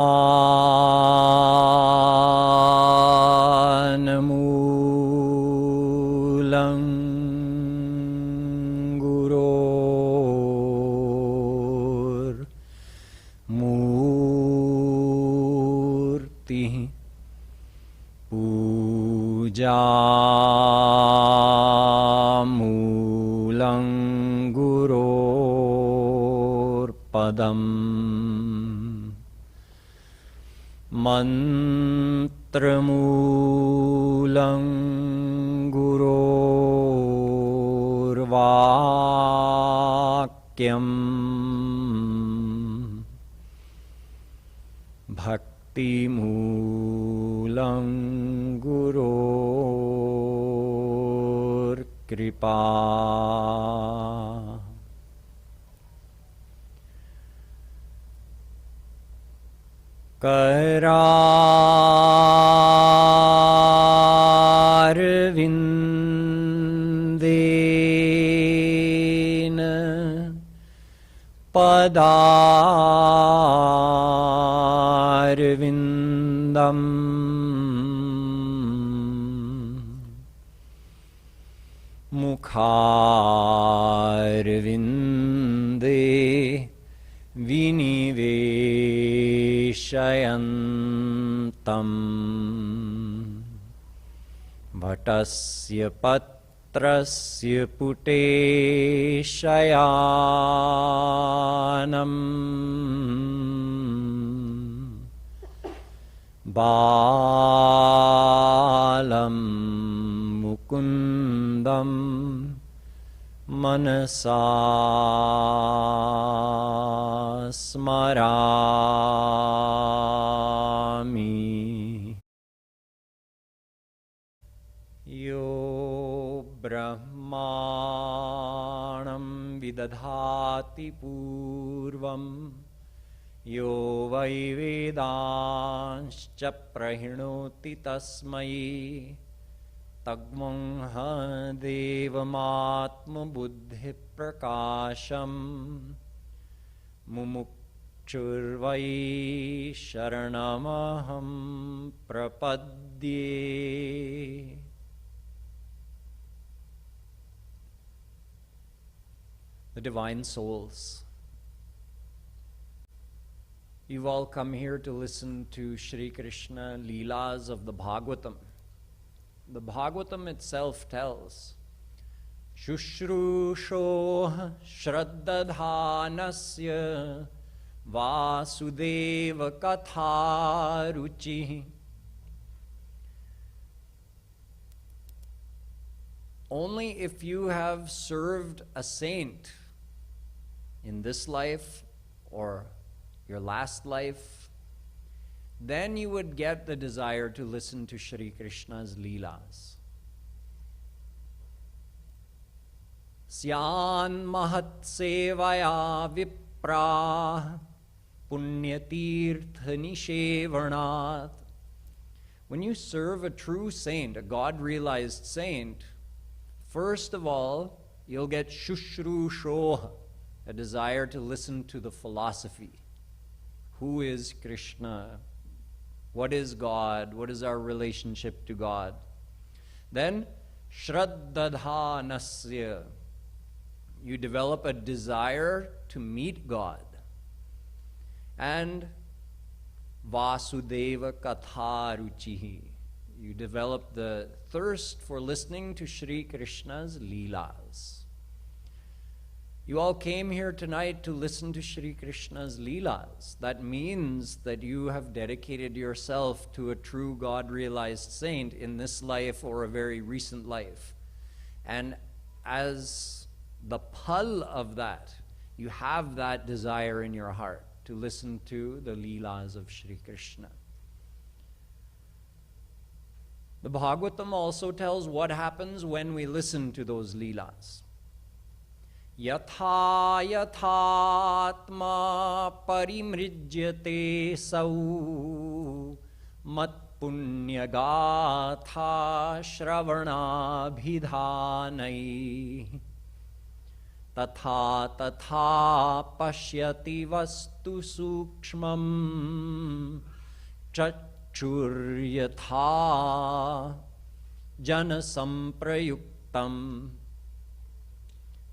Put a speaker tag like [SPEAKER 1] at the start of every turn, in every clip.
[SPEAKER 1] Anamoolam Guror Murti Pujamulam Guror Padam Mantramulam Guror Vakyam Bhaktimulam Guror Kripa. Kararvindena Padarvindam Mukharvinde Viniveshayantam Bhatasya patrasya puteshayanam Balam mukundam manasa smarami. Yo brahmanam vidadhati purvam yo vai vedanscha prahinoti tasmai tagmangha devamatma buddhi prakasham mumukchurvai sharanamaham prapadye. The divine souls, you've all come here to listen to Shri Krishna Leelas of the Bhagvatam. The Bhagvatam itself tells, Shushrusho Shraddadhanasya Vasudeva Katharuchi. Only if you have served a saint in this life or your last life, then you would get the desire to listen to Shri Krishna's Leelas. Syan mahat sevaya vipra punyatirtha nishevanat. When you serve a true saint, a God-realized saint, first of all, you'll get shushrusho, a desire to listen to the philosophy. Who is Krishna? What is God? What is our relationship to God? Then, shraddadhanasya, you develop a desire to meet God. And Vasudeva Katharuchihi, you develop the thirst for listening to Shri Krishna's Leelas. You all came here tonight to listen to Shri Krishna's Leelas. That means that you have dedicated yourself to a true God-realized saint in this life or a very recent life. And as the phal of that, you have that desire in your heart to listen to the Leelas of Shri Krishna. The Bhagavatam also tells what happens when we listen to those Leelas. Yatha yathatma parimrijyate sau mat punyagatha shravanabhidhanai. Tatha tatha pashyati vastu sukshmam chachuryatha jana samprayuktam.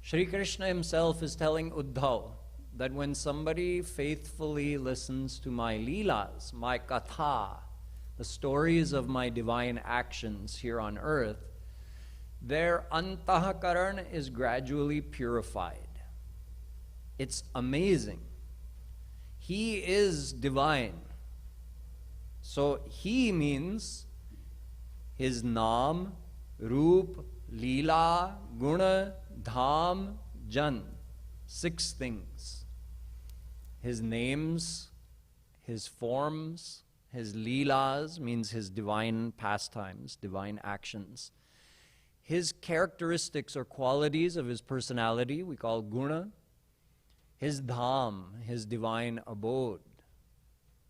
[SPEAKER 1] Shri Krishna himself is telling Uddhav that when somebody faithfully listens to my Leelas, my Katha, the stories of my divine actions here on earth, their antahakaran is gradually purified. It's amazing. He is divine. So he means his Naam, Roop, Leela, Guna, Dham, Jan. 6 things. His names, his forms, his Leelas means his divine pastimes, divine actions. His characteristics or qualities of his personality we call Guna. His Dham, his divine abode,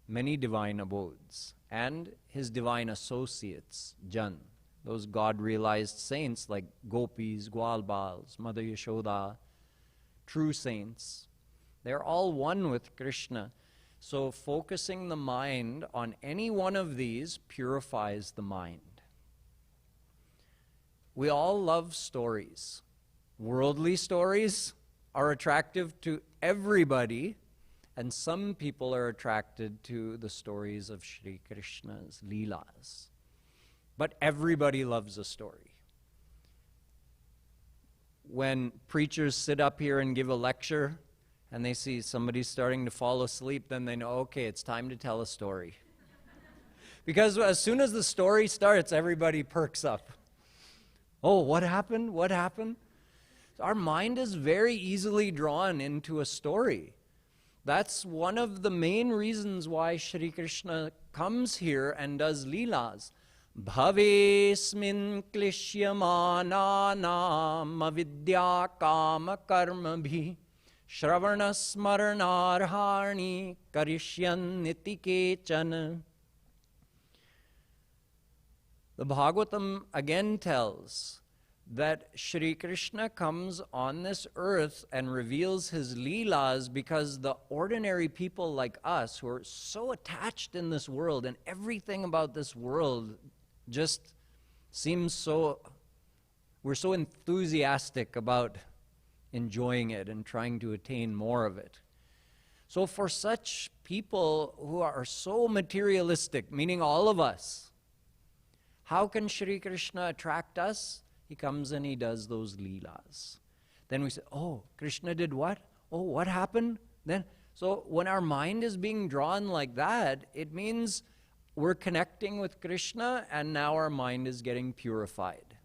[SPEAKER 1] many divine abodes, and his divine associates, Jan. Those God-realized saints like Gopis, Gwalbals, Mother Yashoda, true saints. They're all one with Krishna. So focusing the mind on any one of these purifies the mind. We all love stories. Worldly stories are attractive to everybody, and some people are attracted to the stories of Shri Krishna's Leelas. But everybody loves a story. When preachers sit up here and give a lecture and they see somebody starting to fall asleep, then they know, okay, it's time to tell a story. Because as soon as the story starts, everybody perks up. Oh, what happened? What happened? Our mind is very easily drawn into a story. That's one of the main reasons why Shri Krishna comes here and does Leelas. Bhavesmin klishyamananam avidya kama karmabhi shravana smaranarhani karishyan niti kechana. The Bhagvatam again tells that Shri Krishna comes on this earth and reveals his Leelas because the ordinary people like us who are so attached in this world and everything about this world just seems so, we're so enthusiastic about enjoying it and trying to attain more of it. So for such people who are so materialistic, meaning all of us, how can Shri Krishna attract us? He comes and he does those Leelas. Then we say, oh, Krishna did what? Oh, what happened? Then, so when our mind is being drawn like that, it means we're connecting with Krishna and now our mind is getting purified.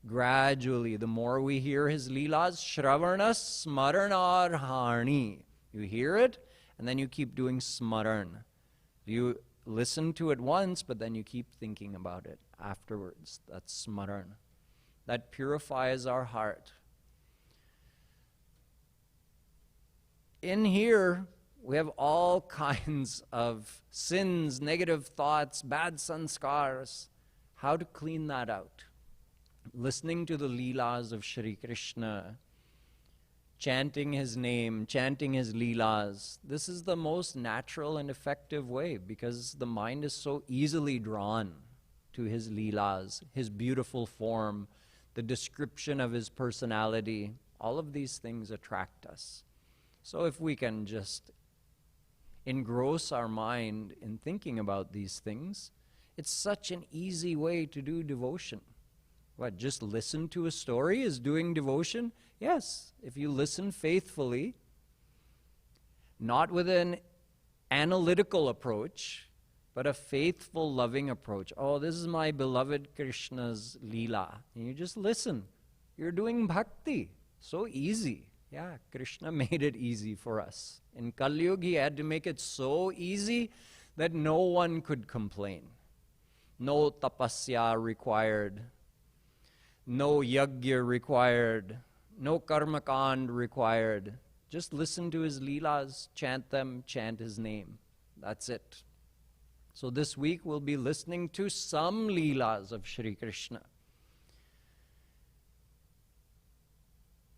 [SPEAKER 1] Gradually, the more we hear his Leelas, Shravana Smaranarhani. You hear it and then you keep doing Smaran. You listen to it once, but then you keep thinking about it afterwards. That's Smaran. That purifies our heart. In here, we have all kinds of sins, negative thoughts, bad sanskars. How to clean that out? Listening to the Leelas of Shri Krishna, chanting his name, chanting his Leelas. This is the most natural and effective way because the mind is so easily drawn to his Leelas, his beautiful form, the description of his personality. All of these things attract us. So if we can just engross our mind in thinking about these things, it's such an easy way to do devotion. What, just listen to a story is doing devotion? Yes, if you listen faithfully, not with an analytical approach, but a faithful, loving approach. Oh, this is my beloved Krishna's Leela. And you just listen. You're doing bhakti. So easy. Yeah, Krishna made it easy for us. In Kali Yuga, he had to make it so easy that no one could complain. No tapasya required. No yajna required. No karmakand required. Just listen to his Leelas, chant them, chant his name. That's it. So this week we'll be listening to some Leelas of Shri Krishna.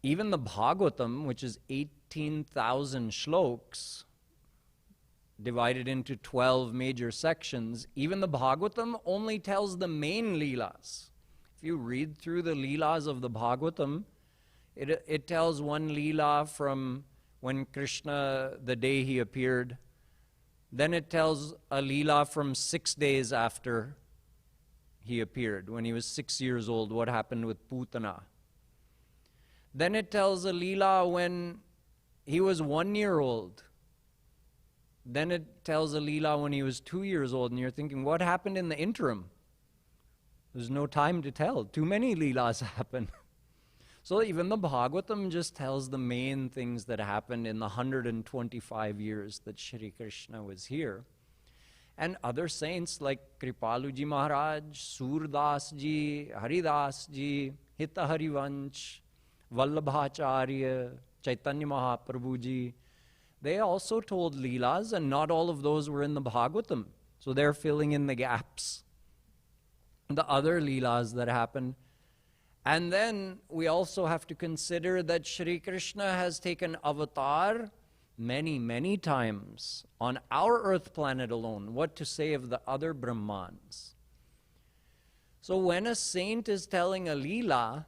[SPEAKER 1] Even the Bhagvatam, which is 18,000 shloks, divided into 12 major sections, even the Bhagvatam only tells the main Leelas. If you read through the Leelas of the Bhagvatam, it tells one Leela from when Krishna, the day he appeared. Then it tells a Leela from 6 days after he appeared, when he was 6 years old, what happened with Putana. Then it tells a Leela when he was 1 year old. Then it tells a Leela when he was 2 years old, and you're thinking, what happened in the interim? There's no time to tell. Too many Leelas happen. So even the Bhagavatam just tells the main things that happened in the 125 years that Shri Krishna was here. And other saints like Kripaluji Maharaj, Surdas Ji, Haridas Ji, Hita Harivansh, Vallabhacharya, Chaitanya Mahaprabhu Ji, they also told Leelas, and not all of those were in the Bhagavatam. So they're filling in the gaps. The other Leelas that happened. And then we also have to consider that Shri Krishna has taken avatar many, many times on our earth planet alone. What to say of the other Brahmans? So when a saint is telling a Leela,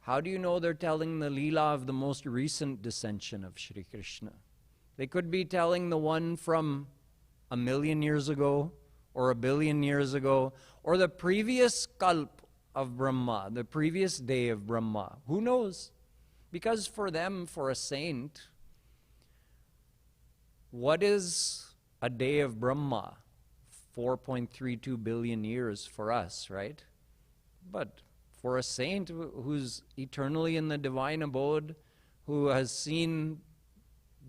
[SPEAKER 1] how do you know they're telling the Leela of the most recent descension of Shri Krishna? They could be telling the one from 1,000,000 years ago, or 1,000,000,000 years ago, or the previous kalp of Brahma, the previous day of Brahma. Who knows? Because for them, for a saint, what is a day of Brahma? 4.32 billion years for us, right? But for a saint who's eternally in the divine abode, who has seen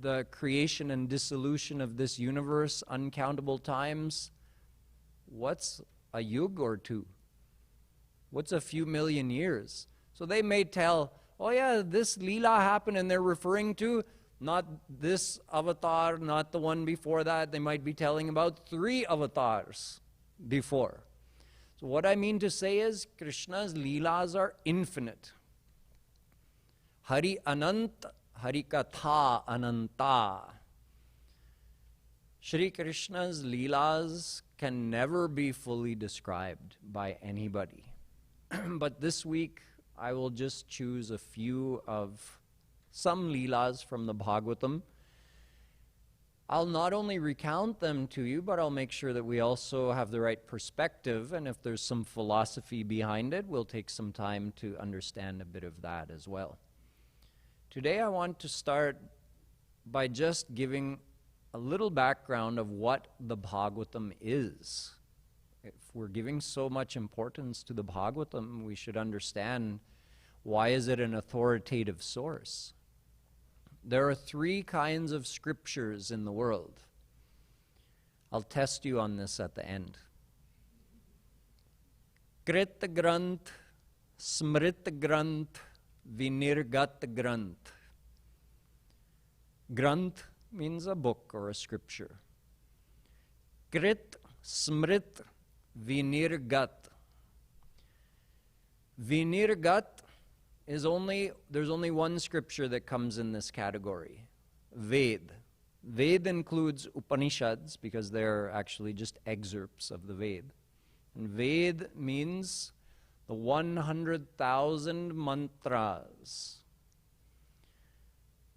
[SPEAKER 1] the creation and dissolution of this universe uncountable times, what's a yug or two? What's a few million years? So they may tell, oh yeah, this Leela happened, and they're referring to not this avatar, not the one before that. They might be telling about 3 avatars before. So what I mean to say is, Krishna's Leelas are infinite. Hari Anant, Hari Katha Ananta. Shri Krishna's Leelas can never be fully described by anybody. But this week, I will just choose a few of some Leelas from the Bhagavatam. I'll not only recount them to you, but I'll make sure that we also have the right perspective, and if there's some philosophy behind it, we'll take some time to understand a bit of that as well. Today I want to start by just giving a little background of what the Bhagavatam is. If we're giving so much importance to the Bhagavatam, we should understand, why is it an authoritative source? There are 3 kinds of scriptures in the world. I'll test you on this at the end. Krit Granth, Smrit Granth, Vinirgat Granth. Granth means a book or a scripture. Krit, Smrit, Vinirgat. Vinirgat is there's only one scripture that comes in this category, Ved. Ved includes Upanishads because they're actually just excerpts of the Ved. And Ved means the 100,000 mantras.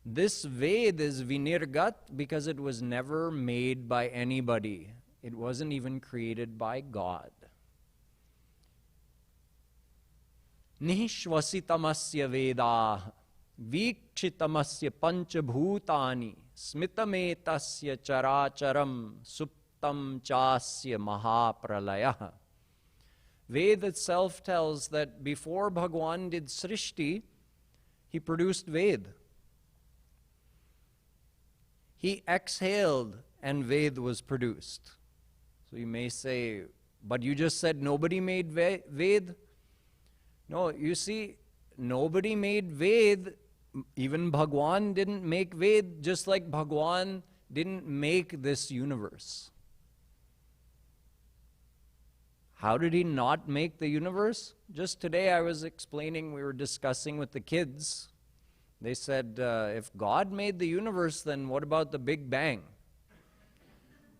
[SPEAKER 1] This Ved is Vinirgat because it was never made by anybody. It wasn't even created by God. Nihishvasitamasya Vedah Vikshitamasya Panchabhutani Smitametasya Characharam Suptam Chasya Mahapralaya. Ved itself tells that before Bhagwan did Srishti, he produced Ved. He exhaled and Ved was produced. So you may say, but you just said nobody made Ved? No, you see, nobody made Ved. Even Bhagwan didn't make Ved, just like Bhagwan didn't make this universe. How did he not make the universe? Just today I was explaining, we were discussing with the kids, They said, if God made the universe, then what about the Big Bang?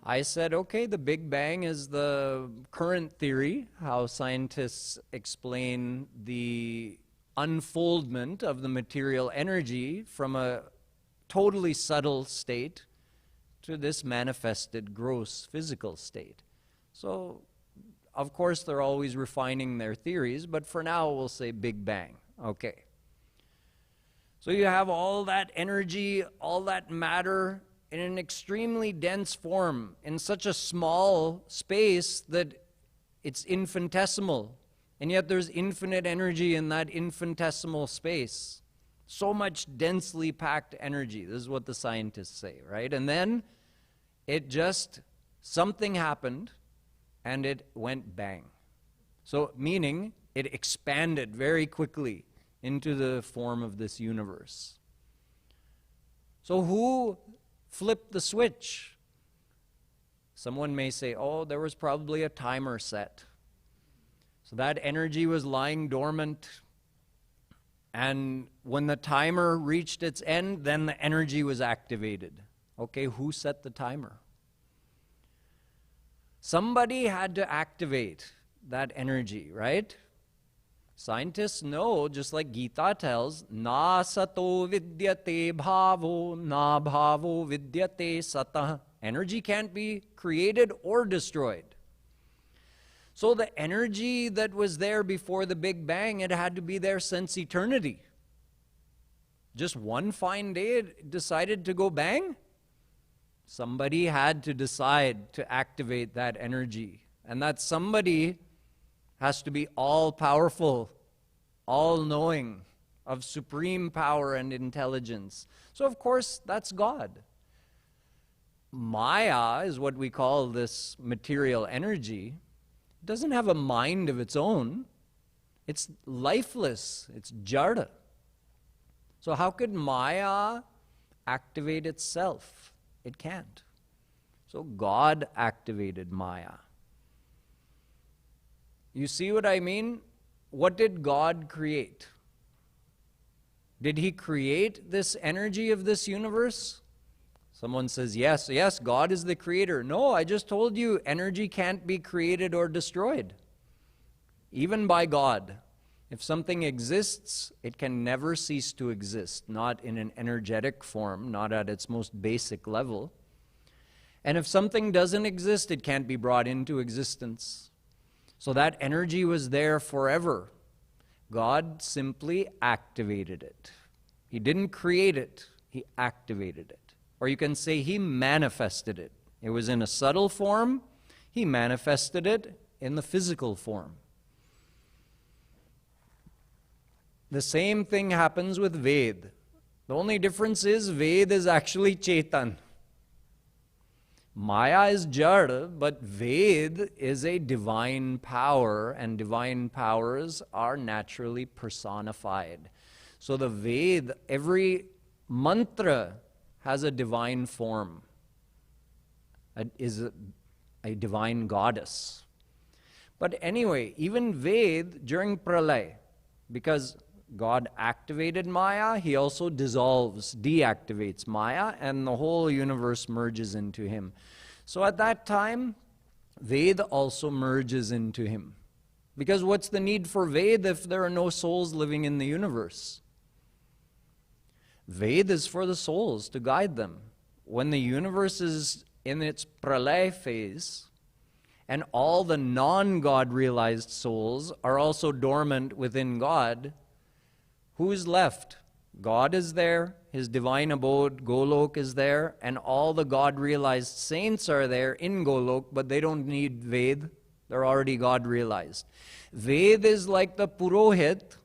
[SPEAKER 1] I said, okay, the Big Bang is the current theory, how scientists explain the unfoldment of the material energy from a totally subtle state to this manifested gross physical state. So, of course, they're always refining their theories, but for now we'll say Big Bang. Okay. So you have all that energy, all that matter in an extremely dense form, in such a small space that it's infinitesimal. And yet there's infinite energy in that infinitesimal space. So much densely packed energy. This is what the scientists say, right? And then it just, something happened and it went bang. So meaning it expanded very quickly into the form of this universe. So who flipped the switch? Someone may say, oh, there was probably a timer set. So that energy was lying dormant, and when the timer reached its end, then the energy was activated. Okay, who set the timer? Somebody had to activate that energy, right? Scientists know, just like Gita tells, na sato vidyate bhavo, na bhavo vidyate satah. Energy can't be created or destroyed. So the energy that was there before the Big Bang, it had to be there since eternity. Just one fine day it decided to go bang? Somebody had to decide to activate that energy. And that somebody has to be all-powerful, all-knowing, of supreme power and intelligence. So of course, that's God. Maya is what we call this material energy. It doesn't have a mind of its own. It's lifeless. It's jada. So how could Maya activate itself? It can't. So God activated Maya. You see what I mean? What did God create? Did He create this energy of this universe? Someone says, yes, God is the creator. No, I just told you energy can't be created or destroyed, even by God. If something exists, it can never cease to exist, not in an energetic form, not at its most basic level. And if something doesn't exist, it can't be brought into existence. So that energy was there forever. God simply activated it. He didn't create it, He activated it. Or you can say He manifested it. It was in a subtle form, He manifested it in the physical form. The same thing happens with Ved. The only difference is Ved is actually Chetan. Maya is Jada, but Ved is a divine power, and divine powers are naturally personified. So the Ved, every mantra has a divine form, is a divine goddess. But anyway, even Ved during Pralay, because God activated Maya, He also dissolves, deactivates Maya, and the whole universe merges into Him. So at that time, Ved also merges into Him. Because what's the need for Ved if there are no souls living in the universe? Ved is for the souls to guide them. When the universe is in its pralay phase, and all the non-God realized souls are also dormant within God, who's left? God is there, His divine abode, Golok is there, and all the God-realized saints are there in Golok, but they don't need Ved. They're already God-realized. Ved is like the Purohit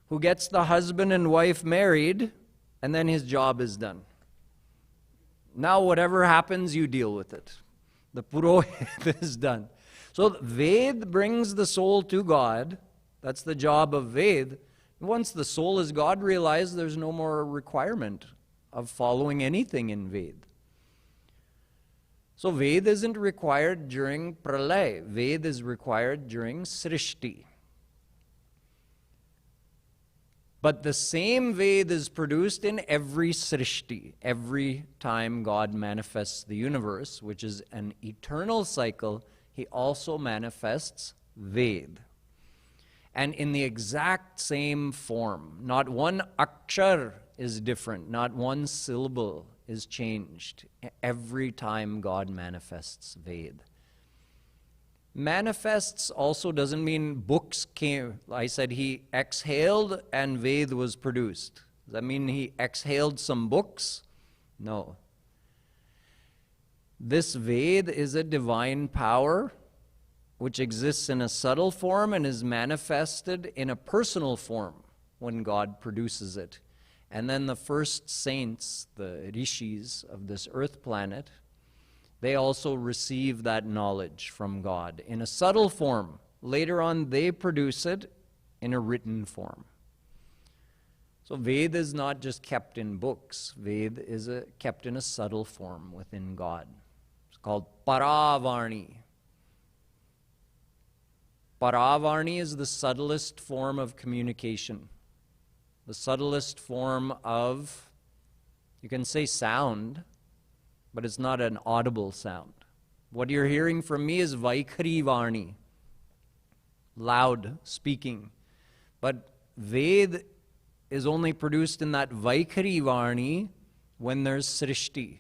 [SPEAKER 1] who gets the husband and wife married, and then his job is done. Now whatever happens, you deal with it. The Purohit is done. So Ved brings the soul to God. That's the job of Ved. Once the soul is God realized, there's no more requirement of following anything in Ved. So Ved isn't required during Pralay. Ved is required during Srishti. But the same Ved is produced in every Srishti, every time God manifests the universe, which is an eternal cycle. He also manifests Ved. And in the exact same form. Not one akshar is different, not one syllable is changed every time God manifests Ved. Manifests also doesn't mean books came. I said he exhaled and Ved was produced. Does that mean he exhaled some books? No. This Ved is a divine power which exists in a subtle form and is manifested in a personal form when God produces it. And then the first saints, the rishis of this earth planet, they also receive that knowledge from God in a subtle form. Later on, they produce it in a written form. So Ved is not just kept in books. Ved is kept in a subtle form within God. It's called Paravarni. Paravarni is the subtlest form of communication. The subtlest form of, you can say sound, but it's not an audible sound. What you're hearing from me is Vaikhari Varni, loud speaking. But Ved is only produced in that Vaikhari Varni when there's Srishti.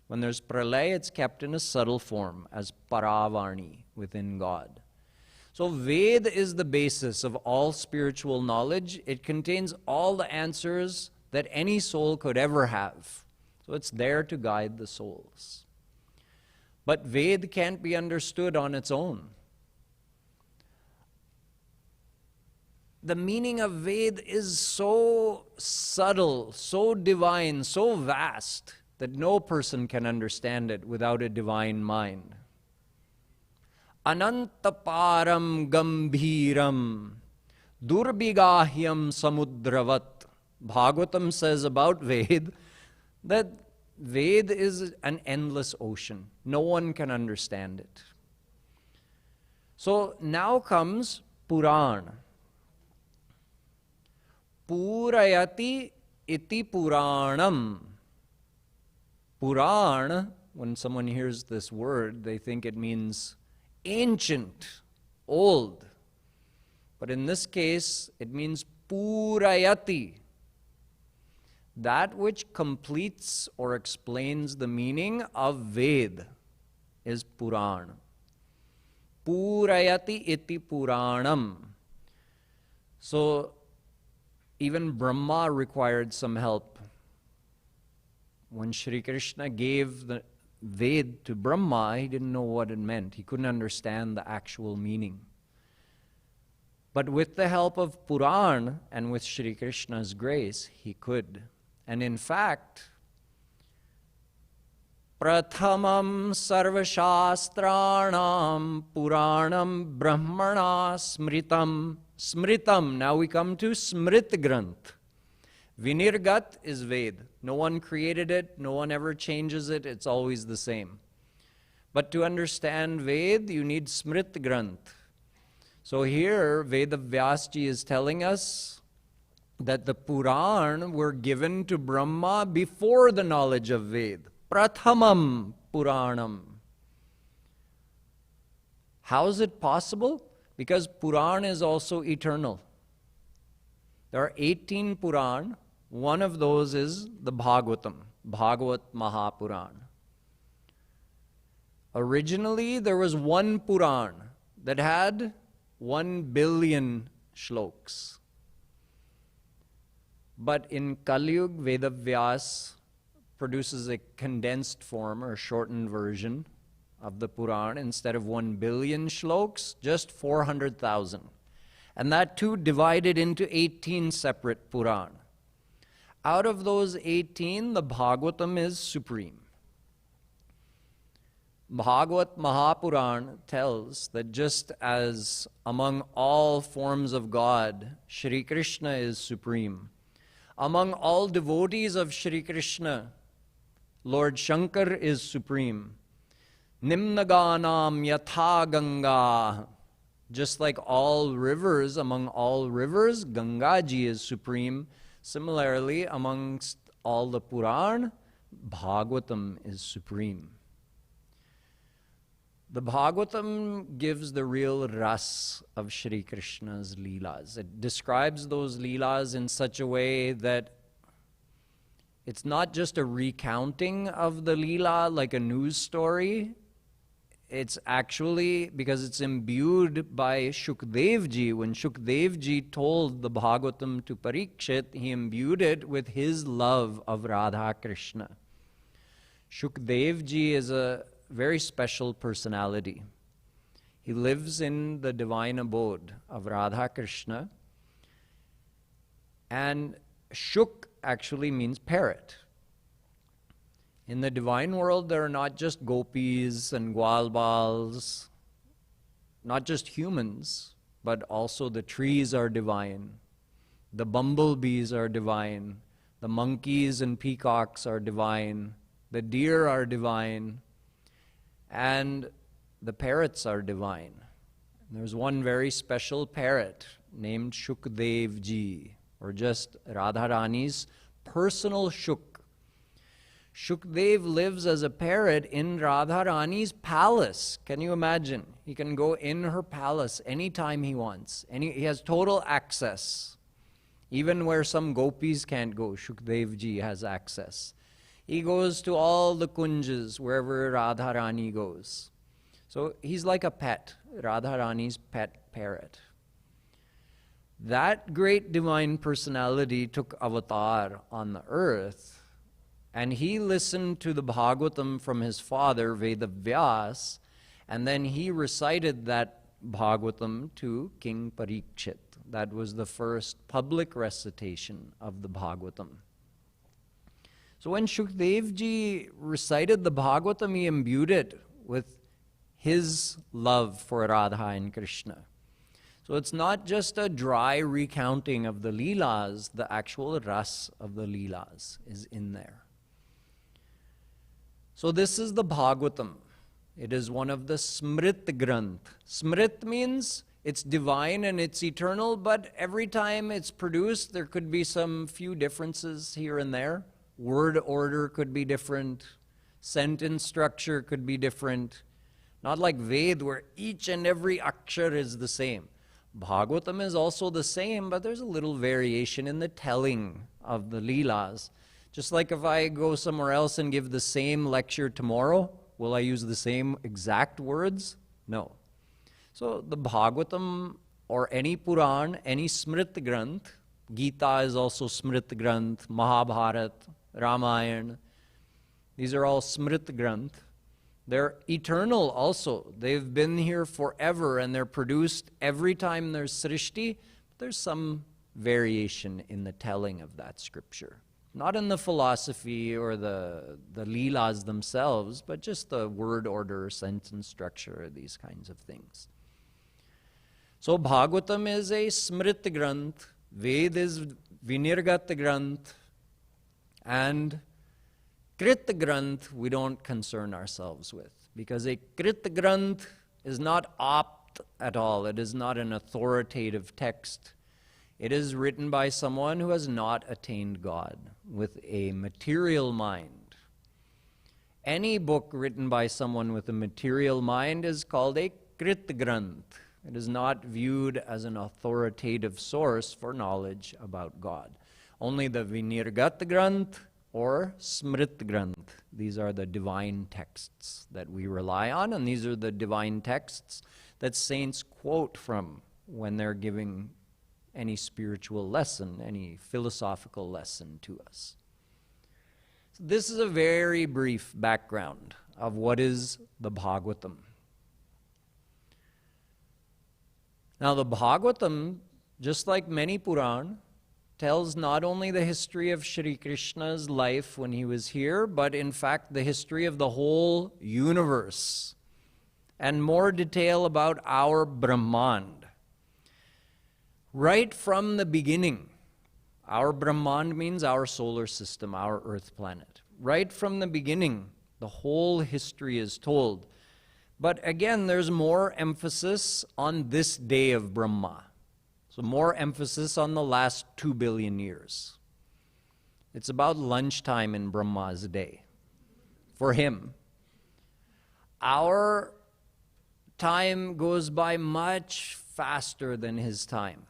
[SPEAKER 1] When there's Pralay, it's kept in a subtle form as Paravarni within God. So Ved is the basis of all spiritual knowledge. It contains all the answers that any soul could ever have. So it's there to guide the souls. But Ved can't be understood on its own. The meaning of Ved is so subtle, so divine, so vast, that no person can understand it without a divine mind. Anantaparam gambhiram durbigahyam samudravat. Bhagvatam says about Ved that Ved is an endless ocean. No one can understand it. So now comes Puran. Purayati iti Puranam. Puran, when someone hears this word, they think it means ancient, old. But in this case, it means Purayati. That which completes or explains the meaning of Ved is Puran. Purayati iti Puranam. So even Brahma required some help. When Shri Krishna gave the Ved to Brahma, he didn't know what it meant. He couldn't understand the actual meaning. But with the help of Puran and with Shri Krishna's grace, he could. And in fact, Prathamam sarvashastranam Puranam Brahmana smritam. Smritam. Now we come to Smrit Granth. Vinirgat is Ved. No one created it. No one ever changes it. It's always the same. But to understand Ved, you need Smrit Granth. So here, Veda Vyasji is telling us that the Puran were given to Brahma before the knowledge of Ved. Prathamam Puranam. How is it possible? Because Puran is also eternal. There are 18 Puran. One of those is the Bhagvatam, Bhagavat Mahapuran. Originally, there was one Puran that had 1 billion shloks. But in Kali Yuga, Veda Vyas produces a condensed form or shortened version of the Puran. Instead of 1 billion shloks, just 400,000. And that too divided into 18 separate Puran. Out of those 18, the Bhagavatam is supreme. Bhagavat Mahapuran tells that just as among all forms of God, Shri Krishna is supreme. Among all devotees of Shri Krishna, Lord Shankar is supreme. Nimnaganam yatha ganga. Just like all rivers, among all rivers, Ganga Ji is supreme. Similarly, amongst all the Puran, Bhagavatam is supreme. The Bhagavatam gives the real ras of Shri Krishna's Leelas. It describes those Leelas in such a way that it's not just a recounting of the Leela like a news story. It's actually, because it's imbued by Shukdev Ji. When Shukdev Ji told the Bhagavatam to Parikshit, he imbued it with his love of Radha Krishna. Shukdev Ji is a very special personality. He lives in the divine abode of Radha Krishna. And Shuk actually means parrot. In the divine world, there are not just gopis and gwalbals, not just humans, but also the trees are divine, the bumblebees are divine, the monkeys and peacocks are divine, the deer are divine, and the parrots are divine. And there's one very special parrot named Shukdev Ji, or just Radharani's personal Shuk. Shukdev lives as a parrot in Radharani's palace. Can you imagine? He can go in her palace anytime he wants. He has total access. Even where some gopis can't go, Shukdev Ji has access. He goes to all the kunjas, wherever Radharani goes. So he's like a pet, Radharani's pet parrot. That great divine personality took avatar on the earth, and he listened to the Bhagavatam from his father, Vedavyas, and then he recited that Bhagavatam to King Parikshit. That was the first public recitation of the Bhagavatam. So when Shukdev Ji recited the Bhagavatam, he imbued it with his love for Radha and Krishna. So it's not just a dry recounting of the Leelas, the actual ras of the Leelas is in there. So this is the Bhagavatam. It is one of the Smrit Granth. Smrit means it's divine and it's eternal, but every time it's produced, there could be some few differences here and there. Word order could be different. Sentence structure could be different. Not like Ved, where each and every akshar is the same. Bhagavatam is also the same, but there's a little variation in the telling of the Leelas. Just like if I go somewhere else and give the same lecture tomorrow, will I use the same exact words? No. So the Bhagavatam or any Puran, any Smrit Granth, Gita is also Smrit Granth, Mahabharat, Ramayana, these are all Smrit Granth. They're eternal also. They've been here forever and they're produced every time there's Srishti. There's some variation in the telling of that scripture. Not in the philosophy or the Leelas themselves, but just the word order, sentence structure, these kinds of things. So Bhagavatam is a Smrit Granth, Ved is Vinirgat Granth, and Krit Granth we don't concern ourselves with, because a Krit Granth is not apt at all. It is not an authoritative text. It is written by someone who has not attained God with a material mind. Any book written by someone with a material mind is called a Krit Granth. It is not viewed as an authoritative source for knowledge about God. Only the Vinirgat Granth or Smrit Granth. These are the divine texts that we rely on, and these are the divine texts that saints quote from when they're giving any spiritual lesson, any philosophical lesson to us. So this is a very brief background of what is the Bhagavatam. Now the Bhagavatam, just like many Puran, tells not only the history of Shri Krishna's life when he was here, but in fact the history of the whole universe, and more detail about our Brahmand. Right from the beginning, our Brahmand means our solar system, our earth planet. Right from the beginning, the whole history is told. But again, there's more emphasis on this day of Brahma. So more emphasis on the last 2 billion years. It's about lunchtime in Brahma's day. For him. Our time goes by much faster than his time.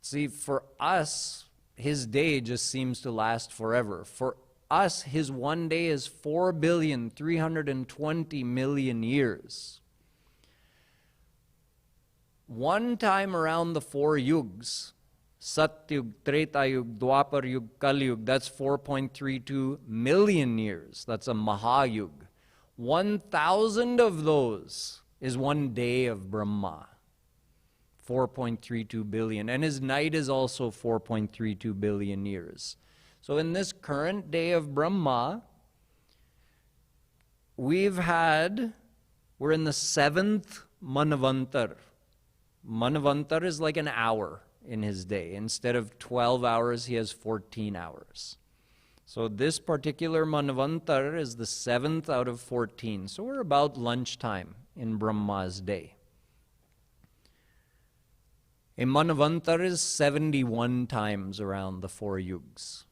[SPEAKER 1] See, for us, his day just seems to last forever. For us, his one day is 4,320,000,000 years. One time around the 4 yugs, Satyug, Treta Yug, Dwapar Yug, Kali Yug, that's 4.32 million years. That's a Mahayug. 1,000 of those is one day of Brahma. 4.32 billion. And his night is also 4.32 billion years. So in this current day of Brahma, we're in the 7th Manvantar. Manvantar is like an hour in his day. Instead of 12 hours, he has 14 hours. So this particular Manvantar is the 7th out of 14. So we're about lunchtime in Brahma's day. A Manvantar is 71 times around the 4 yugs.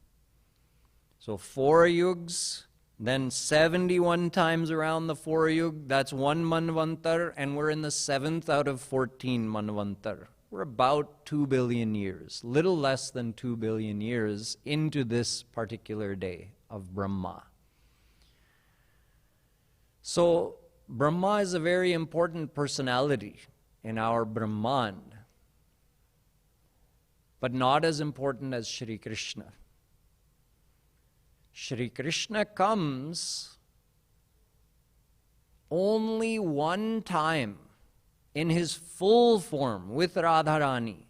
[SPEAKER 1] So 4 yugs, then 71 times around the 4 yug, that's 1 Manvantar, and we're in the 7th out of 14 Manvantar. We're about 2 billion years, little less than 2 billion years into this particular day of Brahma. So Brahma is a very important personality in our Brahmand, but not as important as Shri Krishna. Shri Krishna comes only one time in his full form with Radharani.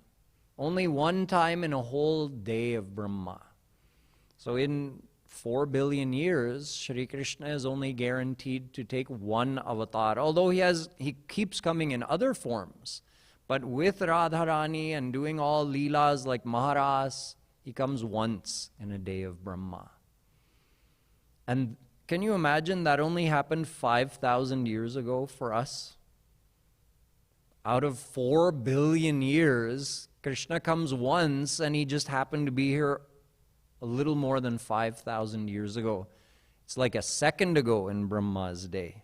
[SPEAKER 1] Only one time in a whole day of Brahma. So in 4 billion years, Shri Krishna is only guaranteed to take one avatar. Although he keeps coming in other forms. But with Radharani and doing all Leelas like Maharas, he comes once in a day of Brahma. And can you imagine that only happened 5,000 years ago for us? Out of 4 billion years, Krishna comes once, and he just happened to be here a little more than 5,000 years ago. It's like a second ago in Brahma's day.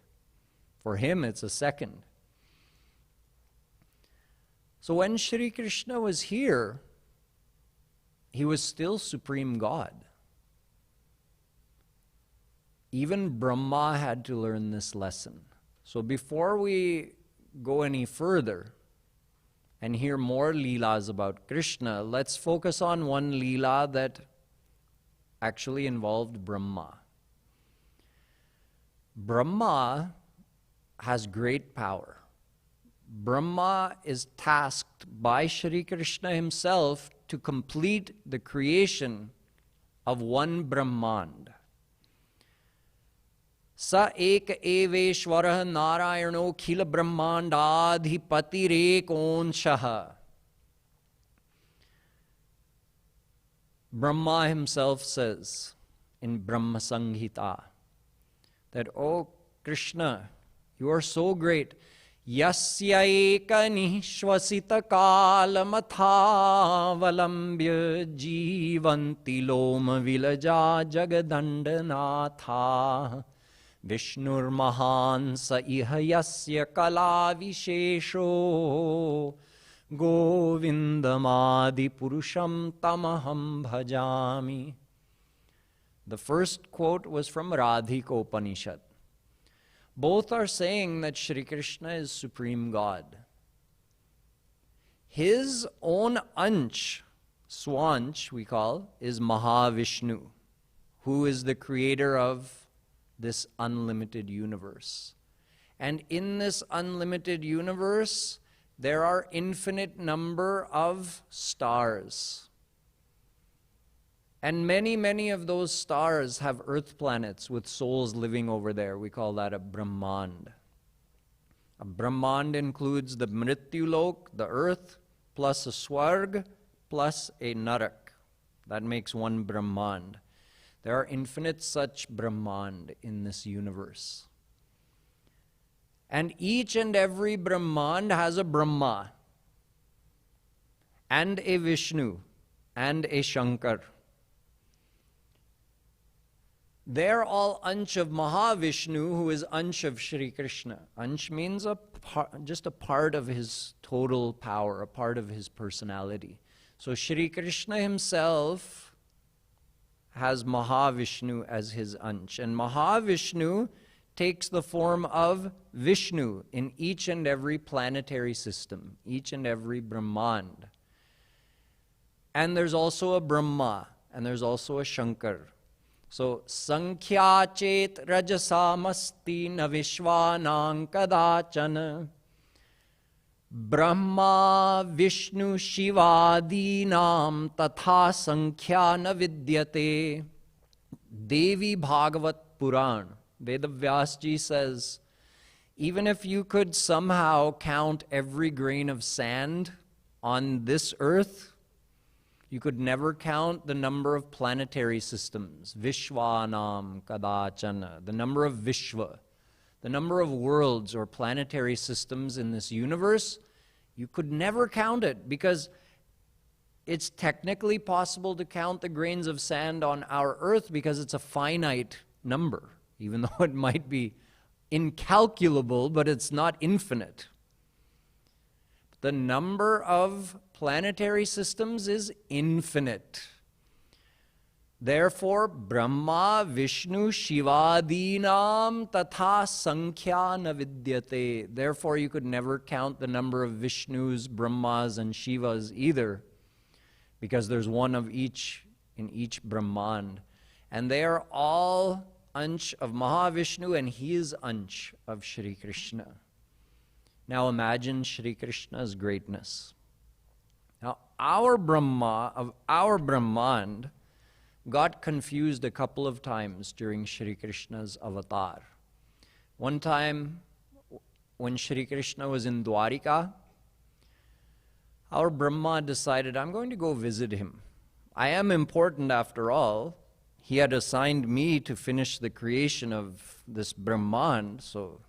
[SPEAKER 1] For him, it's a second. So when Shri Krishna was here, he was still Supreme God. Even Brahma had to learn this lesson. So before we go any further and hear more Leelas about Krishna, let's focus on one Leela that actually involved Brahma. Brahma has great power. Brahma is tasked by Shri Krishna himself to complete the creation of one Brahmand. Sa ek eveshwarah narayano khila brahmandadhipatirek Brahma himself says in Brahma Sanghita that, "Oh Krishna, you are so great. Yasya eka nishwasita kalamathavalambya jivanti loma vilaja jagadandanatha Vishnur mahan sa iha yasya kala vishesho govindamadi purusham tamaham bhajami." The first quote was from Radhika Upanishad. Both are saying that Shri Krishna is Supreme God. His own Ansh, Swansh we call, is Mahavishnu, who is the creator of this unlimited universe. And in this unlimited universe, there are infinite number of stars. And many, many of those stars have earth planets with souls living over there. We call that a Brahmand. A Brahmand includes the Mrityulok, the earth, plus a Swarg, plus a Narak. That makes one Brahmand. There are infinite such Brahmand in this universe. And each and every Brahmand has a Brahma, and a Vishnu, and a Shankar. They're all Ansh of Mahavishnu, who is Ansh of Shri Krishna. Ansh means just a part of his total power, a part of his personality. So Shri Krishna himself has Mahavishnu as his Ansh. And Mahavishnu takes the form of Vishnu in each and every planetary system, each and every Brahmand. And there's also a Brahma, and there's also a Shankar. So, Sankhya chet rajasamasti na vishwanang kadachana Brahma Vishnu Shivadinam tatha sankhya na vidyate. Devi Bhagavat Puran, Vedavyas Ji says, even if you could somehow count every grain of sand on this earth, you could never count the number of planetary systems, Vishwanam Kadachana, the number of Vishva, the number of worlds or planetary systems in this universe. You could never count it, because it's technically possible to count the grains of sand on our earth because it's a finite number, even though it might be incalculable, but it's not infinite. The number of planetary systems is infinite. Therefore, Brahma, Vishnu, Shivadinam tatha sankhya na vidyate. Therefore, you could never count the number of Vishnus, Brahmas, and Shivas either, because there's one of each in each Brahmand. And they are all Ansh of Mahavishnu, and he is Ansh of Shri Krishna. Now imagine Shri Krishna's greatness. Now, our Brahma of our Brahmand got confused a couple of times during Shri Krishna's avatar. One time, when Shri Krishna was in Dwarika, our Brahma decided, I'm going to go visit him. I am important after all. He had assigned me to finish the creation of this Brahmand, so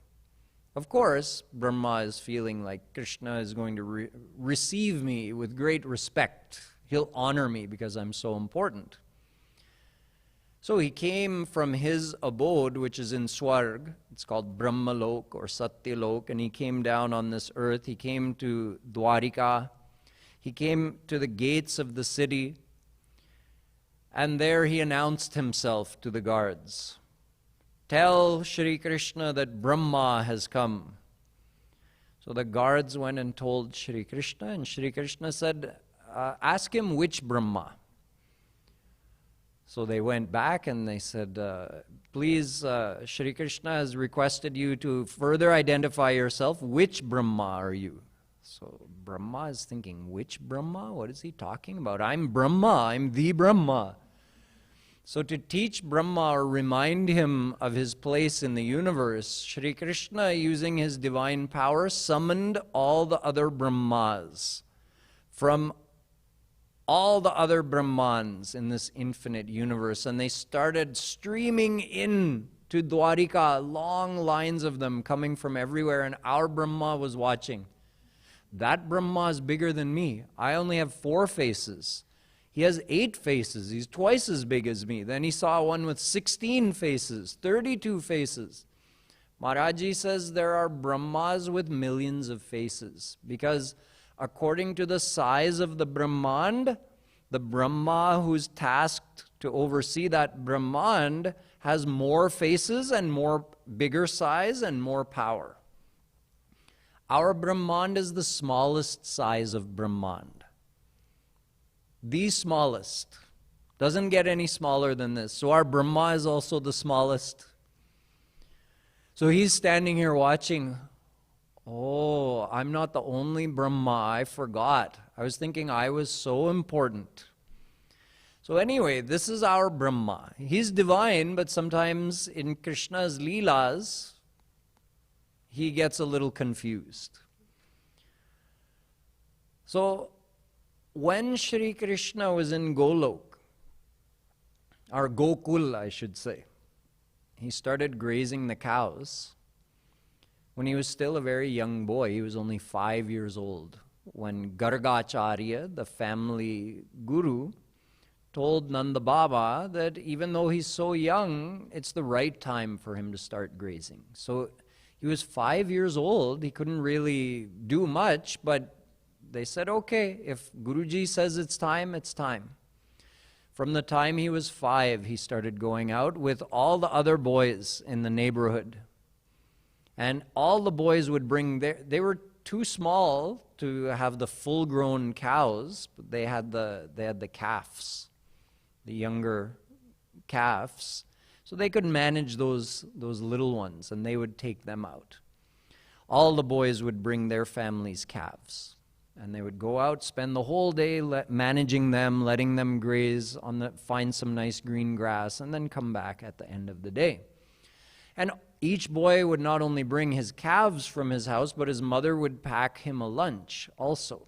[SPEAKER 1] of course, Brahma is feeling like Krishna is going to receive me with great respect. He'll honor me because I'm so important. So he came from his abode, which is in Swarg. It's called Brahmalok or Satyalok, and he came down on this earth. He came to Dwarika. He came to the gates of the city, and there he announced himself to the guards. Tell Shri Krishna that Brahma has come. So the guards went and told Shri Krishna, and Shri Krishna said, ask him which Brahma. So they went back and they said, please, Shri Krishna has requested you to further identify yourself. Which Brahma are you? So Brahma is thinking, which Brahma? What is he talking about? I'm Brahma, I'm the Brahma. So to teach Brahma or remind him of his place in the universe, Shri Krishna, using his divine power, summoned all the other Brahmas from all the other Brahmans in this infinite universe, and they started streaming in to Dwarika, long lines of them coming from everywhere, and our Brahma was watching. That Brahma is bigger than me. I only have 4 faces. He has 8 faces. He's twice as big as me. Then he saw one with 16 faces, 32 faces. Maharaji says there are Brahmas with millions of faces, because according to the size of the Brahmand, the Brahma who's tasked to oversee that Brahmand has more faces and more bigger size and more power. Our Brahmand is the smallest size of Brahmand. The smallest. Doesn't get any smaller than this. So our Brahma is also the smallest. So he's standing here watching. Oh, I'm not the only Brahma. I forgot. I was thinking I was so important. So anyway, this is our Brahma. He's divine, but sometimes in Krishna's Leelas, he gets a little confused. So when Shri Krishna was in Golok, or Gokul, I should say, he started grazing the cows. when he was still a very young boy. He was only 5 years old when Gargacharya, the family guru, told Nanda Baba that even though he's so young, it's the right time for him to start grazing. So he was 5 years old. He couldn't really do much, but they said, okay, if Guruji says it's time, it's time. From the time he was 5, he started going out with all the other boys in the neighborhood. And all the boys would bring they were too small to have the full-grown cows, but they had the calves, the younger calves, so they could manage those little ones, and they would take them out. All the boys would bring their families' calves, and they would go out, spend the whole day managing them, letting them graze find some nice green grass, and then come back at the end of the day. And each boy would not only bring his calves from his house, but his mother would pack him a lunch also.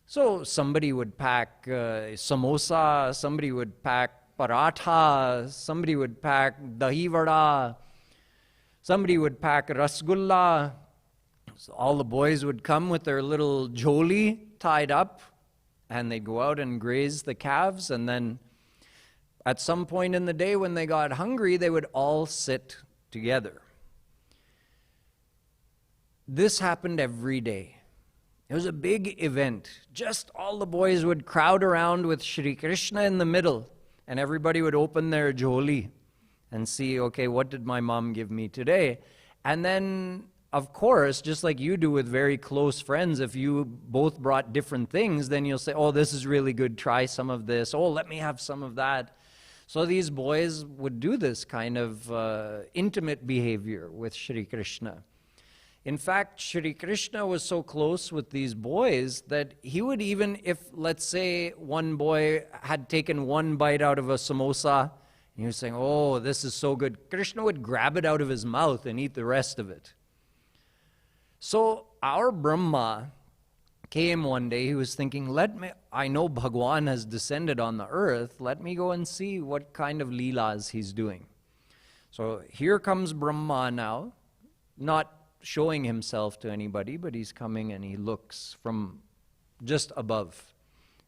[SPEAKER 1] So somebody would pack samosa, somebody would pack paratha, somebody would pack dahi vada, somebody would pack rasgulla. So all the boys would come with their little jholi tied up, and they'd go out and graze the calves, and then at some point in the day when they got hungry, they would all sit together. This happened every day. It was a big event. Just all the boys would crowd around with Shri Krishna in the middle, and everybody would open their jholi and see, okay, what did my mom give me today? And then, of course, just like you do with very close friends, if you both brought different things, then you'll say, oh, this is really good, try some of this. Oh, let me have some of that. So these boys would do this kind of intimate behavior with Shri Krishna. In fact, Shri Krishna was so close with these boys that he would even, if, let's say, one boy had taken one bite out of a samosa, and he was saying, oh, this is so good, Krishna would grab it out of his mouth and eat the rest of it. So our Brahma came one day, he was thinking, I know Bhagwan has descended on the earth, let me go and see what kind of Leelas he's doing. So here comes Brahma now, not showing himself to anybody, but he's coming and he looks from just above.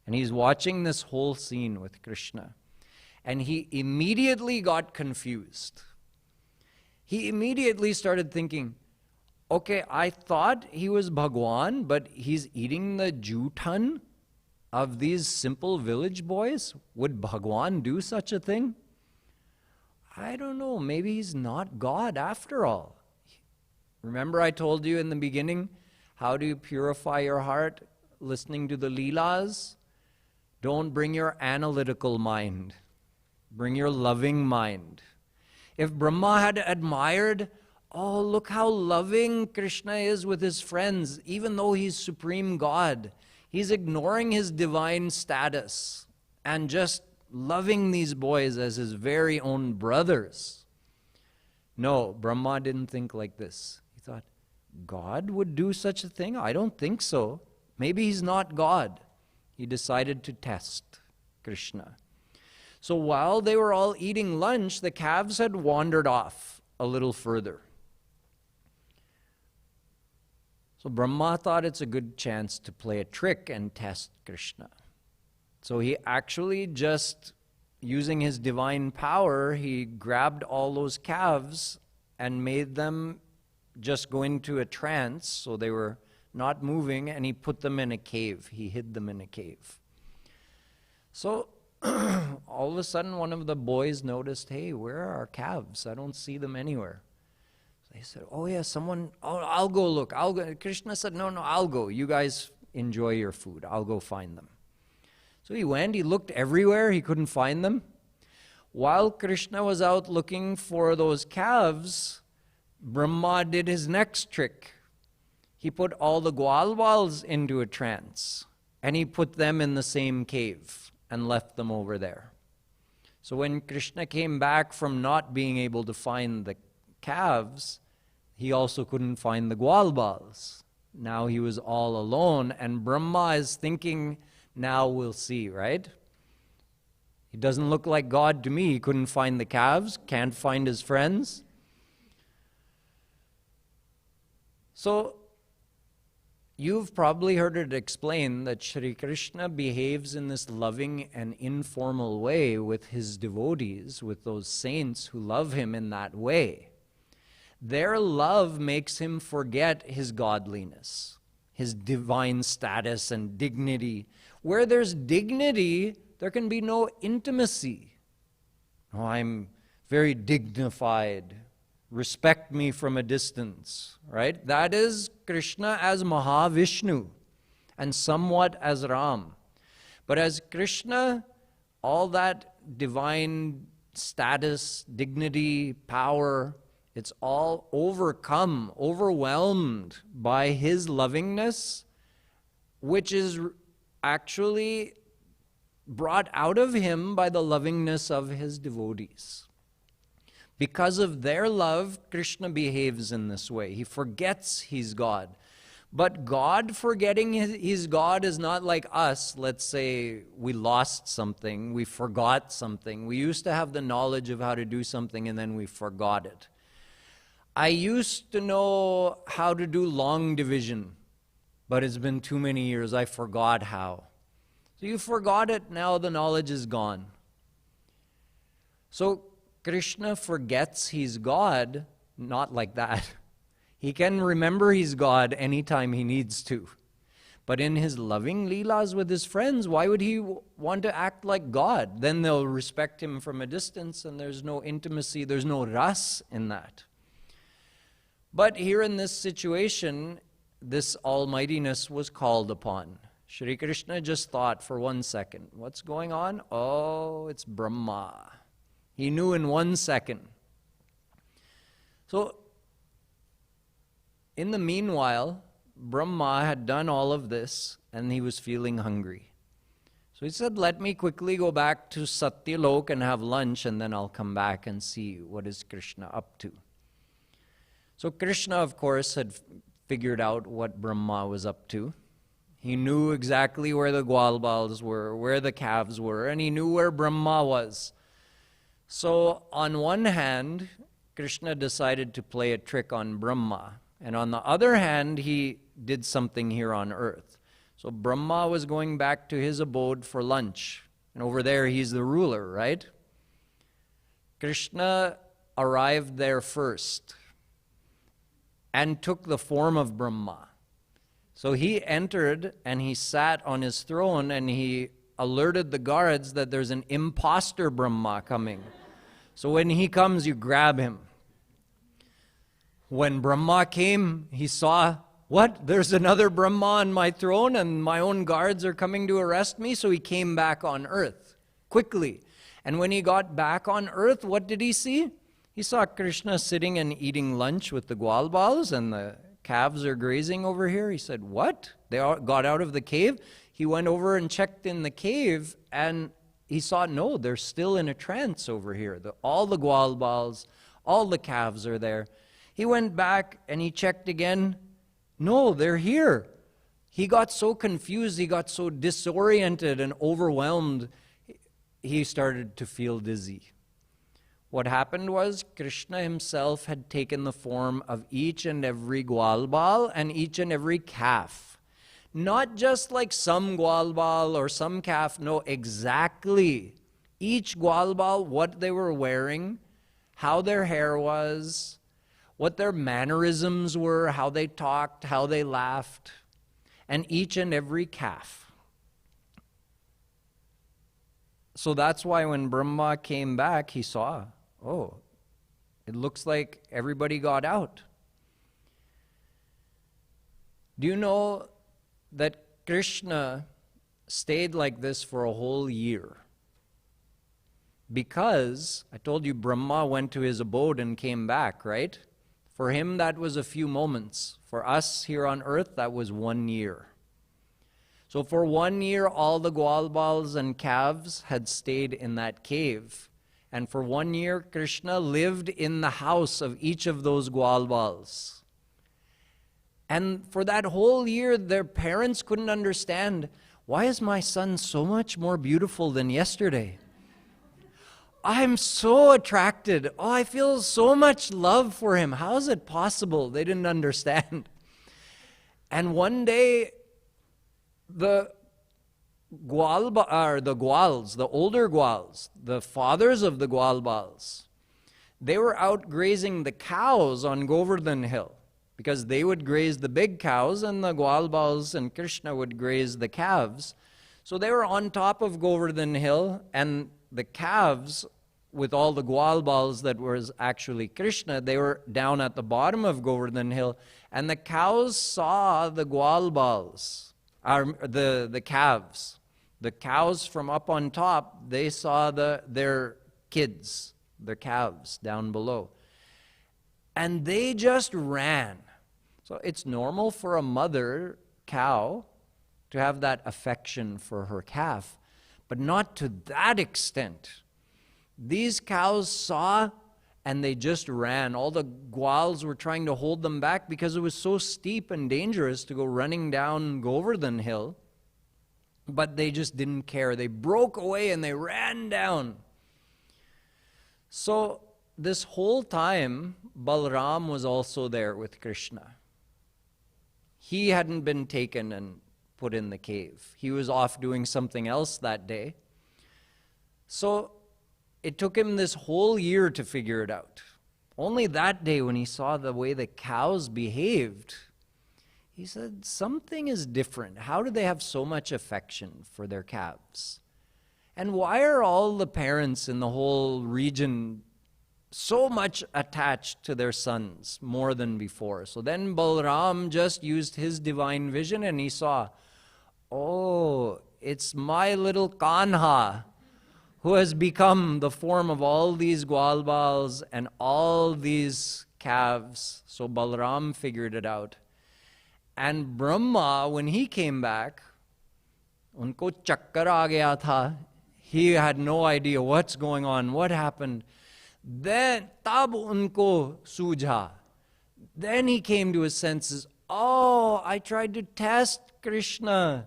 [SPEAKER 1] And he's watching this whole scene with Krishna. And he immediately got confused. He immediately started thinking, okay, I thought he was Bhagwan, but he's eating the jutan of these simple village boys? Would Bhagwan do such a thing? I don't know, maybe he's not God after all. Remember I told you in the beginning, how do you purify your heart? Listening to the Leelas? Don't bring your analytical mind. Bring your loving mind. If Brahma had admired, oh, look how loving Krishna is with his friends, even though he's supreme God. He's ignoring his divine status and just loving these boys as his very own brothers. No, Brahma didn't think like this. He thought, God would do such a thing? I don't think so. Maybe he's not God. He decided to test Krishna. So while they were all eating lunch, the calves had wandered off a little further. So Brahma thought it's a good chance to play a trick and test Krishna. So he actually just, using his divine power, he grabbed all those calves and made them just go into a trance, so they were not moving, and he put them in a cave. He hid them in a cave. So all of a sudden one of the boys noticed, hey, where are our calves? I don't see them anywhere. They said, oh yeah, I'll go look. I'll go. Krishna said, no, I'll go. You guys enjoy your food. I'll go find them. So he went, he looked everywhere, he couldn't find them. While Krishna was out looking for those calves, Brahma did his next trick. He put all the Gwalwals into a trance, and he put them in the same cave and left them over there. So when Krishna came back from not being able to find the calves, he also couldn't find the Gwalwals. Now he was all alone, and Brahma is thinking, now we'll see, right? He doesn't look like God to me. He couldn't find the calves, can't find his friends. So, you've probably heard it explained that Shri Krishna behaves in this loving and informal way with his devotees, with those saints who love him in that way. Their love makes him forget his godliness, his divine status and dignity. Where there's dignity, there can be no intimacy. Oh, I'm very dignified. Respect me from a distance, right? That is Krishna as Mahavishnu and somewhat as Ram. But as Krishna, all that divine status, dignity, power, it's all overcome, overwhelmed by his lovingness, which is actually brought out of him by the lovingness of his devotees. Because of their love, Krishna behaves in this way. He forgets he's God. But God forgetting he's God is not like us. Let's say we lost something, we forgot something. We used to have the knowledge of how to do something and then we forgot it. I used to know how to do long division, but it's been too many years, I forgot how. So you forgot it, now the knowledge is gone. So Krishna forgets he's God, not like that. He can remember he's God anytime he needs to. But in his loving Leelas with his friends, why would he want to act like God? Then they'll respect him from a distance and there's no intimacy, there's no ras in that. But here in this situation, this almightiness was called upon. Shri Krishna just thought for 1 second, what's going on? Oh, it's Brahma. He knew in 1 second. So, in the meanwhile, Brahma had done all of this and he was feeling hungry. So he said, let me quickly go back to Satyalok and have lunch and then I'll come back and see what is Krishna up to. So Krishna, of course, had figured out what Brahma was up to. He knew exactly where the Gwalbals were, where the calves were, and he knew where Brahma was. So on one hand, Krishna decided to play a trick on Brahma. And on the other hand, he did something here on earth. So Brahma was going back to his abode for lunch. And over there, he's the ruler, right? Krishna arrived there first and took the form of Brahma. So he entered and he sat on his throne and he alerted the guards that there's an imposter Brahma coming. So when he comes, you grab him. When Brahma came, he saw, what? There's another Brahma on my throne and my own guards are coming to arrest me. So he came back on earth quickly. And when he got back on earth, what did he see? He saw Krishna sitting and eating lunch with the Gwalbals and the calves are grazing over here. He said, what? They all got out of the cave? He went over and checked in the cave and he saw, no, they're still in a trance over here. All the Gwalbals, all the calves are there. He went back and he checked again. No, they're here. He got so confused, he got so disoriented and overwhelmed, he started to feel dizzy. What happened was Krishna himself had taken the form of each and every Gwalbal and each and every calf. Not just like some Gwalbal or some calf, no, exactly. Each Gwalbal, what they were wearing, how their hair was, what their mannerisms were, how they talked, how they laughed, and each and every calf. So that's why when Brahma came back, he saw, oh, it looks like everybody got out. Do you know that Krishna stayed like this for a whole year? Because, I told you Brahma went to his abode and came back, right? For him, that was a few moments. For us here on earth, that was 1 year. So for 1 year, all the Gwalbals and calves had stayed in that cave. And for 1 year, Krishna lived in the house of each of those Gwalbals. And for that whole year, their parents couldn't understand, why is my son so much more beautiful than yesterday? I'm so attracted. Oh, I feel so much love for him. How is it possible? They didn't understand. And one day, the Gwals, the older Gwals, the fathers of the Gwalbals, they were out grazing the cows on Govardhan Hill, because they would graze the big cows and the Gwalbals and Krishna would graze the calves. So they were on top of Govardhan Hill, and the calves, with all the Gwalbals that was actually Krishna, they were down at the bottom of Govardhan Hill, and the cows saw the Gwalbals, the calves. The cows from up on top, they saw their kids, their calves down below. And they just ran. So it's normal for a mother cow to have that affection for her calf, but not to that extent. These cows saw and they just ran. All the Gwals were trying to hold them back because it was so steep and dangerous to go running down Govardhan Hill. But they just didn't care. They broke away and they ran down. So this whole time, Balram was also there with Krishna. He hadn't been taken and put in the cave. He was off doing something else that day. So it took him this whole year to figure it out. Only that day, when he saw the way the cows behaved, he said, something is different. How do they have so much affection for their calves? And why are all the parents in the whole region so much attached to their sons more than before? So then Balram just used his divine vision and he saw, oh, it's my little Kanha who has become the form of all these Gwalbals and all these calves. So Balram figured it out. And Brahma, when he came back, unko chakkar aa gaya tha. He had no idea what's going on, what happened. Then, tab unko sujha. Then he came to his senses. Oh, I tried to test Krishna.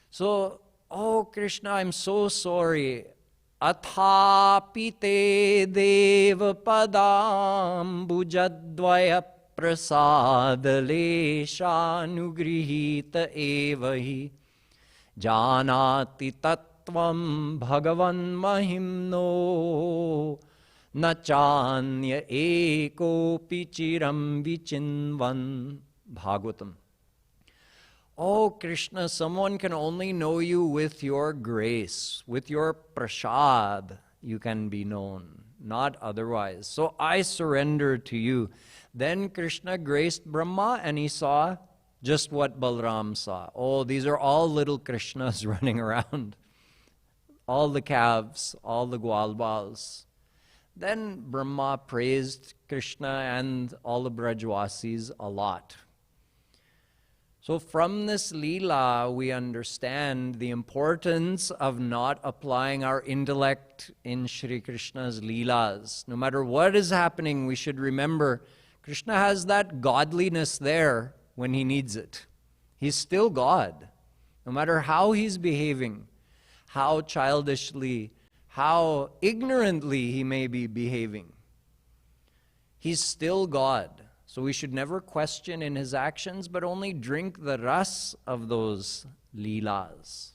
[SPEAKER 1] So, oh Krishna, I'm so sorry. Athapi te deva padam bujadvaya prasadaleshanugrihita evahi janati tattvam bhagavan mahimno nachanya ekopi chiram vichinvan. Bhagvatam. Oh Krishna, someone can only know you with your grace, with your prasad you can be known, not otherwise. So I surrender to you. Then Krishna graced Brahma and he saw just what Balram saw. Oh, these are all little Krishnas running around. All the calves, all the Gwalbals. Then Brahma praised Krishna and all the Brajvasis a lot. So from this Leela, we understand the importance of not applying our intellect in Shri Krishna's Leelas. No matter what is happening, we should remember Krishna has that godliness there when he needs it. He's still God. No matter how he's behaving, how childishly, how ignorantly he may be behaving, he's still God. So we should never question in his actions, but only drink the ras of those Leelas.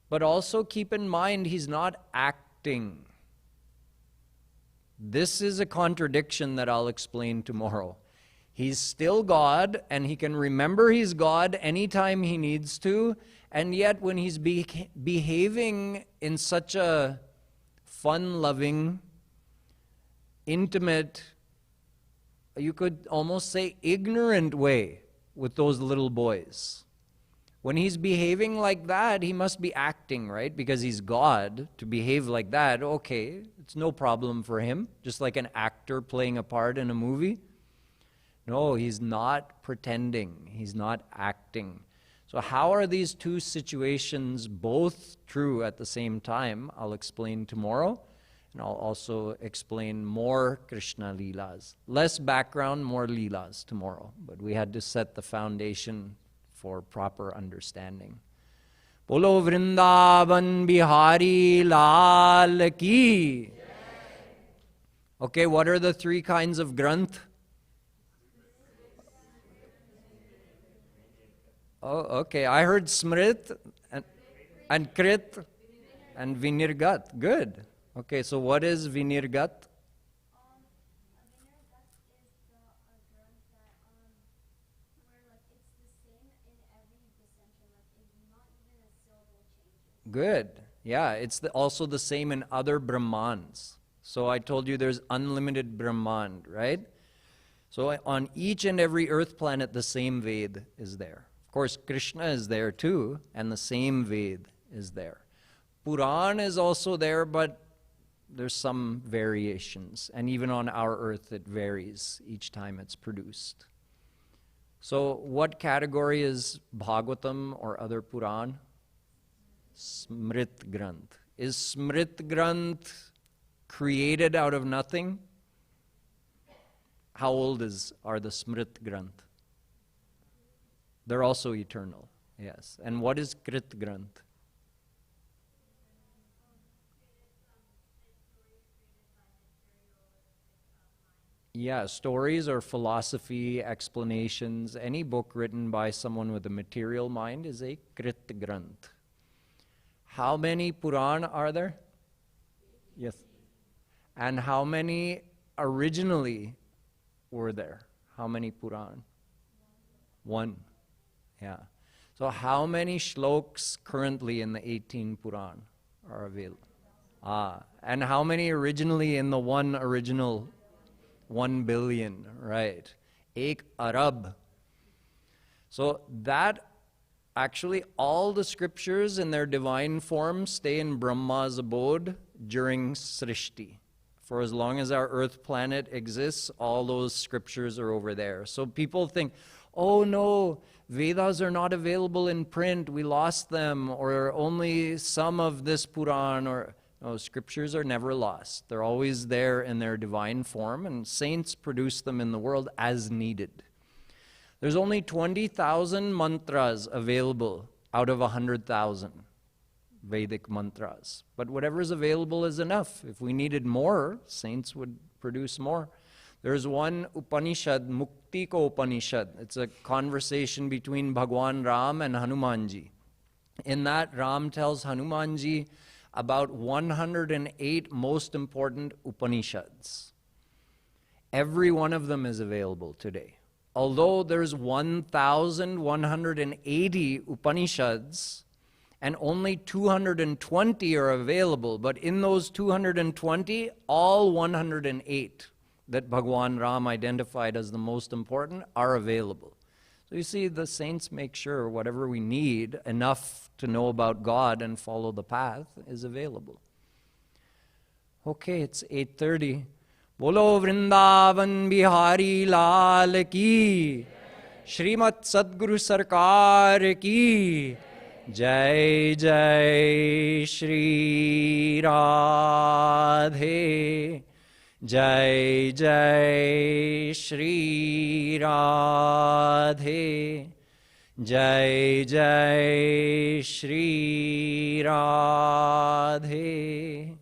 [SPEAKER 1] But also keep in mind, he's not acting. This is a contradiction that I'll explain tomorrow. He's still God, and he can remember he's God anytime he needs to, and yet when he's behaving in such a fun-loving, intimate, you could almost say ignorant way with those little boys. When he's behaving like that, he must be acting, right? Because he's God. To behave like that, okay, it's no problem for him. Just like an actor playing a part in a movie. No, he's not pretending. He's not acting. So how are these two situations both true at the same time? I'll explain tomorrow. And I'll also explain more Krishna Leelas. Less background, more Leelas tomorrow. But we had to set the foundation for proper understanding. Bolo Vrindavan Bihari Lal Ki. Okay, what are the three kinds of granth? Oh, okay. I heard smrit and krit and vinirgat. Good. Okay, so what is vinirgat? Good. Yeah, it's also the same in other Brahmans. So I told you there's unlimited Brahman, right? So on each and every earth planet, the same Ved is there. Of course, Krishna is there too, and the same Ved is there. Puran is also there, but there's some variations. And even on our earth, it varies each time it's produced. So what category is Bhagvatam or other Puran? Smrit Granth. Is Smrit Granth created out of nothing? How old are the Smrit Granth? They're also eternal, yes. And what is Krit Granth? Yeah, stories or philosophy, explanations. Any book written by someone with a material mind is a Krit Granth. How many Puran are there? Yes. And how many originally were there? How many Puran? One. Yeah. So how many shloks currently in the 18 Puran are available? And how many originally in the one original 1 billion, right? Ek Arab. So that actually all the scriptures in their divine form stay in Brahma's abode during Srishti. For as long as our earth planet exists, all those scriptures are over there. So people think, oh no, Vedas are not available in print, we lost them, or only some of this Puran, or no, scriptures are never lost. They're always there in their divine form, and saints produce them in the world as needed. There's only 20,000 mantras available out of 100,000 Vedic mantras. But whatever's available is enough. If we needed more, saints would produce more. There's one Upanishad, Muktika Upanishad. It's a conversation between Bhagwan Ram and Hanumanji. In that, Ram tells Hanumanji about 108 most important Upanishads. Every one of them is available today. Although there's 1,180 Upanishads and only 220 are available, but in those 220, all 108 that Bhagwan Ram identified as the most important are available. So you see, the saints make sure whatever we need, enough to know about God and follow the path, is available. Okay, it's 8:30. Bolo Vrindavan Bihari Lal ki, Shrimat Sadguru Sarkar ki, Jai Jai Shri Radhe, Jai Jai Shri Radhe, Jai Jai Shri Radhe.